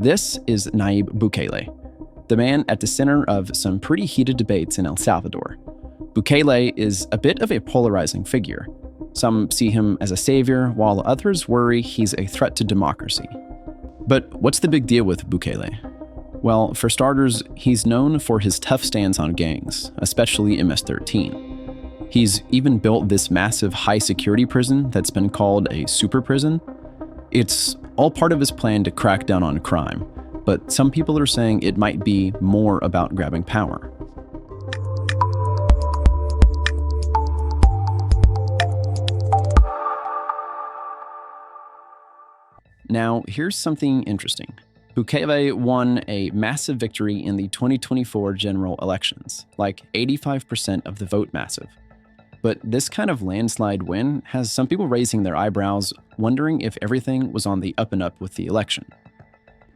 This is Nayib Bukele, the man at the center of some pretty heated debates in El Salvador. Bukele is a bit of a polarizing figure. Some see him as a savior, while others worry he's a threat to democracy. But what's the big deal with Bukele? Well, for starters, he's known for his tough stance on gangs, especially MS-13. He's even built this massive high-security prison that's been called a super prison. It's all part of his plan to crack down on crime, but some people are saying it might be more about grabbing power. Now, here's something interesting. Bukele won a massive victory in the 2024 general elections, like 85% of the vote massive. But this kind of landslide win has some people raising their eyebrows, wondering if everything was on the up and up with the election.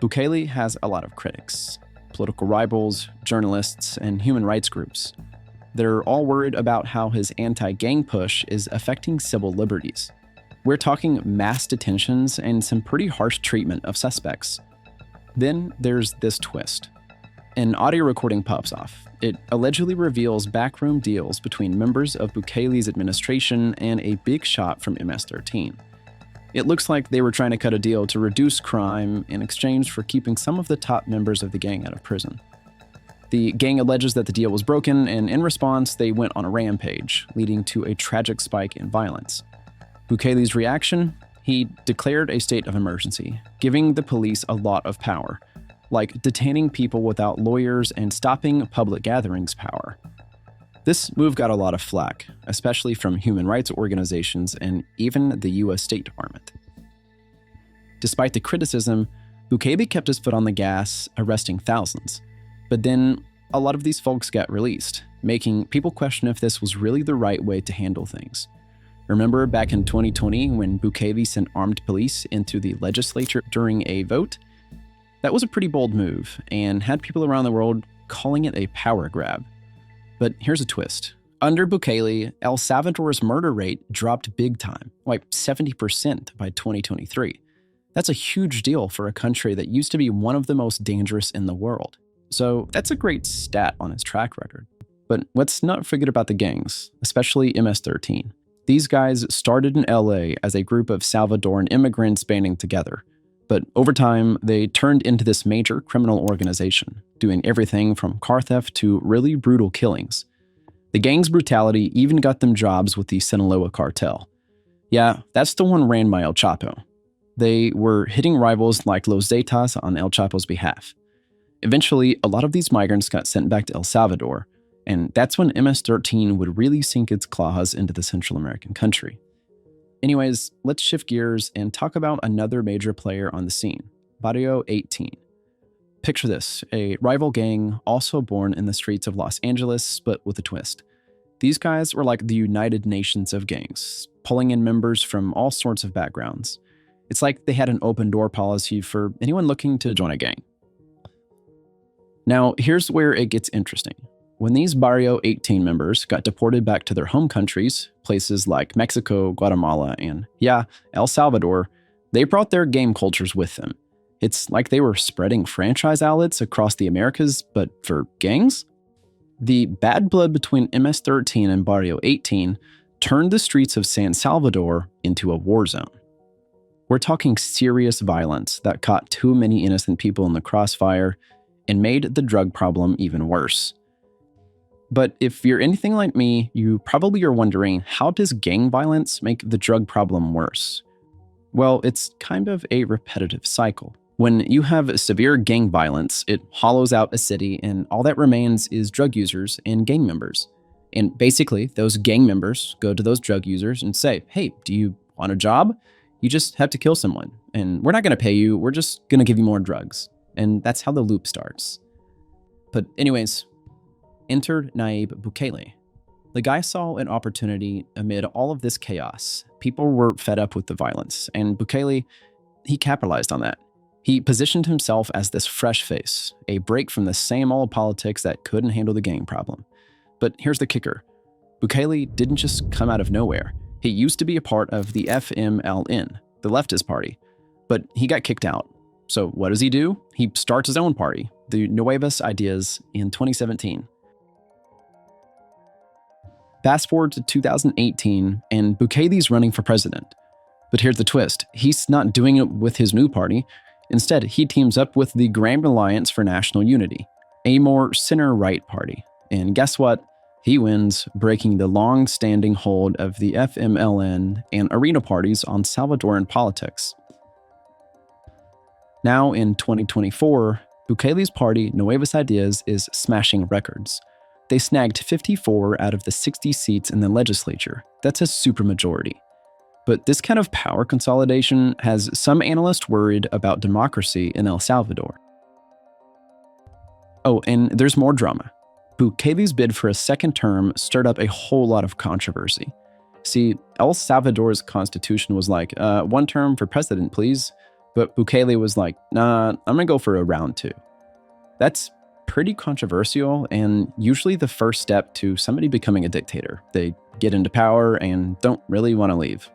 Bukele has a lot of critics, political rivals, journalists, and human rights groups. They're all worried about how his anti-gang push is affecting civil liberties. We're talking mass detentions and some pretty harsh treatment of suspects. Then there's this twist. An audio recording pops off. It allegedly reveals backroom deals between members of Bukele's administration and a big shot from MS-13. It looks like they were trying to cut a deal to reduce crime in exchange for keeping some of the top members of the gang out of prison. The gang alleges that the deal was broken, and in response, they went on a rampage, leading to a tragic spike in violence. Bukele's reaction? He declared a state of emergency, giving the police a lot of power, like detaining people without lawyers and stopping public gatherings power. This move got a lot of flack, especially from human rights organizations and even the US State Department. Despite the criticism, Bukele kept his foot on the gas, arresting thousands. But then, a lot of these folks got released, making people question if this was really the right way to handle things. Remember back in 2020 when Bukele sent armed police into the legislature during a vote? That was a pretty bold move and had people around the world calling it a power grab. But here's a twist. Under Bukele, El Salvador's murder rate dropped big time, like 70% by 2023. That's a huge deal for a country that used to be one of the most dangerous in the world. So that's a great stat on his track record. But let's not forget about the gangs, especially MS-13. These guys started in LA as a group of Salvadoran immigrants banding together. But over time, they turned into this major criminal organization, doing everything from car theft to really brutal killings. The gang's brutality even got them jobs with the Sinaloa cartel. Yeah, that's the one ran by El Chapo. They were hitting rivals like Los Zetas on El Chapo's behalf. Eventually, a lot of these migrants got sent back to El Salvador, and that's when MS-13 would really sink its claws into the Central American country. Anyways, let's shift gears and talk about another major player on the scene, Barrio 18. Picture this, a rival gang also born in the streets of Los Angeles, but with a twist. These guys were like the United Nations of gangs, pulling in members from all sorts of backgrounds. It's like they had an open door policy for anyone looking to join a gang. Now, here's where it gets interesting. When these Barrio 18 members got deported back to their home countries, places like Mexico, Guatemala, and El Salvador, they brought their game cultures with them. It's like they were spreading franchise outlets across the Americas, but for gangs? The bad blood between MS-13 and Barrio 18 turned the streets of San Salvador into a war zone. We're talking serious violence that caught too many innocent people in the crossfire and made the drug problem even worse. But if you're anything like me, you probably are wondering, how does gang violence make the drug problem worse? Well, it's kind of a repetitive cycle. When you have severe gang violence, it hollows out a city, and all that remains is drug users and gang members. And basically, those gang members go to those drug users and say, hey, do you want a job? You just have to kill someone, and we're not going to pay you, we're just going to give you more drugs. And that's how the loop starts. But anyways, enter Nayib Bukele. The guy saw an opportunity amid all of this chaos. People were fed up with the violence, and Bukele, he capitalized on that. He positioned himself as this fresh face, a break from the same old politics that couldn't handle the gang problem. But here's the kicker. Bukele didn't just come out of nowhere. He used to be a part of the FMLN, the leftist party, but he got kicked out. So what does he do? He starts his own party, the Nuevas Ideas, in 2017. Fast forward to 2018, and Bukele's running for president. But here's the twist. He's not doing it with his new party. Instead, he teams up with the Grand Alliance for National Unity, a more center-right party. And guess what? He wins, breaking the long-standing hold of the FMLN and Arena parties on Salvadoran politics. Now in 2024, Bukele's party, Nuevas Ideas, is smashing records. They snagged 54 out of the 60 seats in the legislature. That's a supermajority. But this kind of power consolidation has some analysts worried about democracy in El Salvador. Oh, and there's more drama. Bukele's bid for a second term stirred up a whole lot of controversy. See, El Salvador's constitution was like, 1 term for president, please. But Bukele was like, nah, I'm gonna go for a round 2. That's pretty controversial and usually the first step to somebody becoming a dictator. They get into power and don't really want to leave.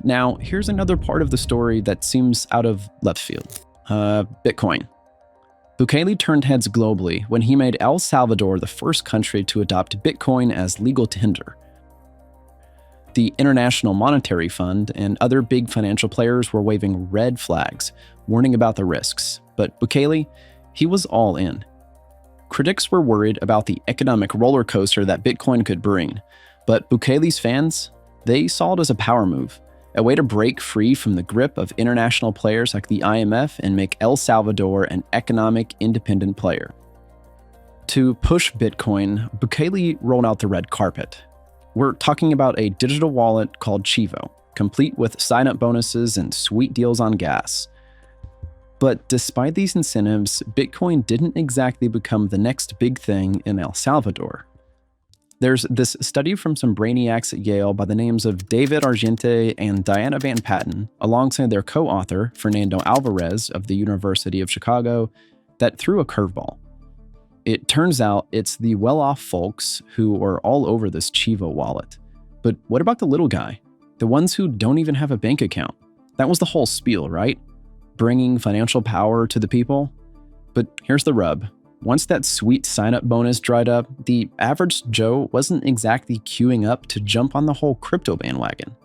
Now, here's another part of the story that seems out of left field. Bitcoin. Bukele turned heads globally when he made El Salvador the first country to adopt Bitcoin as legal tender. The International Monetary Fund and other big financial players were waving red flags, warning about the risks. But Bukele, he was all in. Critics were worried about the economic roller coaster that Bitcoin could bring, but Bukele's fans, they saw it as a power move, a way to break free from the grip of international players like the IMF and make El Salvador an economic independent player. To push Bitcoin, Bukele rolled out the red carpet. We're talking about a digital wallet called Chivo, complete with sign-up bonuses and sweet deals on gas. But despite these incentives, Bitcoin didn't exactly become the next big thing in El Salvador. There's this study from some brainiacs at Yale by the names of David Argente and Diana Van Patten, alongside their co-author, Fernando Alvarez of the University of Chicago, that threw a curveball. It turns out it's the well-off folks who are all over this Chivo wallet. But what about the little guy? The ones who don't even have a bank account? That was the whole spiel, right? Bringing financial power to the people. But here's the rub. Once that sweet sign-up bonus dried up, the average Joe wasn't exactly queuing up to jump on the whole crypto bandwagon.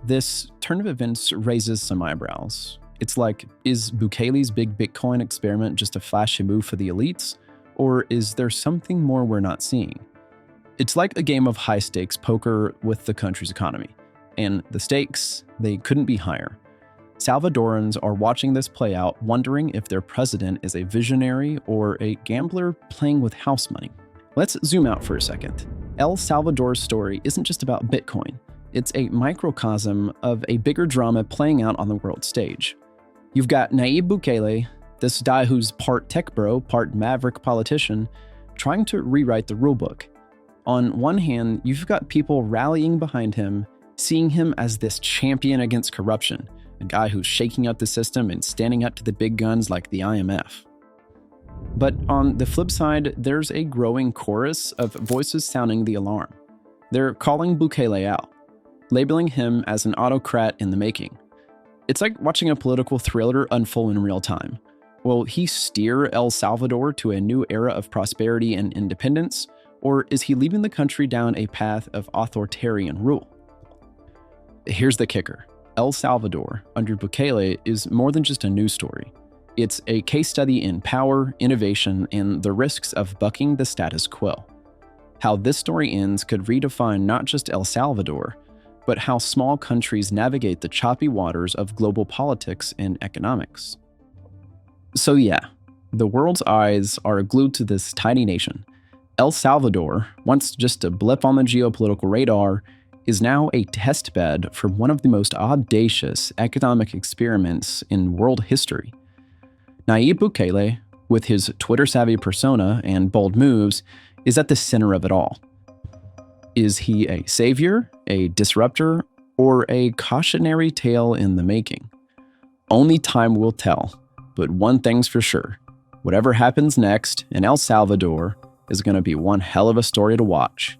This turn of events raises some eyebrows. It's like, is Bukele's big Bitcoin experiment just a flashy move for the elites? Or is there something more we're not seeing? It's like a game of high-stakes poker with the country's economy. And the stakes, they couldn't be higher. Salvadorans are watching this play out, wondering if their president is a visionary or a gambler playing with house money. Let's zoom out for a second. El Salvador's story isn't just about Bitcoin. It's a microcosm of a bigger drama playing out on the world stage. You've got Nayib Bukele, this guy who's part tech bro, part maverick politician, trying to rewrite the rulebook. On one hand, you've got people rallying behind him, seeing him as this champion against corruption, a guy who's shaking up the system and standing up to the big guns like the IMF. But on the flip side, there's a growing chorus of voices sounding the alarm. They're calling Bukele out, labeling him as an autocrat in the making. It's like watching a political thriller unfold in real time. Will he steer El Salvador to a new era of prosperity and independence, or is he leading the country down a path of authoritarian rule? Here's the kicker. El Salvador, under Bukele, is more than just a news story. It's a case study in power, innovation, and the risks of bucking the status quo. How this story ends could redefine not just El Salvador, but how small countries navigate the choppy waters of global politics and economics. So yeah, the world's eyes are glued to this tiny nation. El Salvador, once just a blip on the geopolitical radar, is now a testbed for one of the most audacious economic experiments in world history. Nayib Bukele, with his Twitter-savvy persona and bold moves, is at the center of it all. Is he a savior, a disruptor, or a cautionary tale in the making? Only time will tell, but one thing's for sure. Whatever happens next in El Salvador is going to be one hell of a story to watch.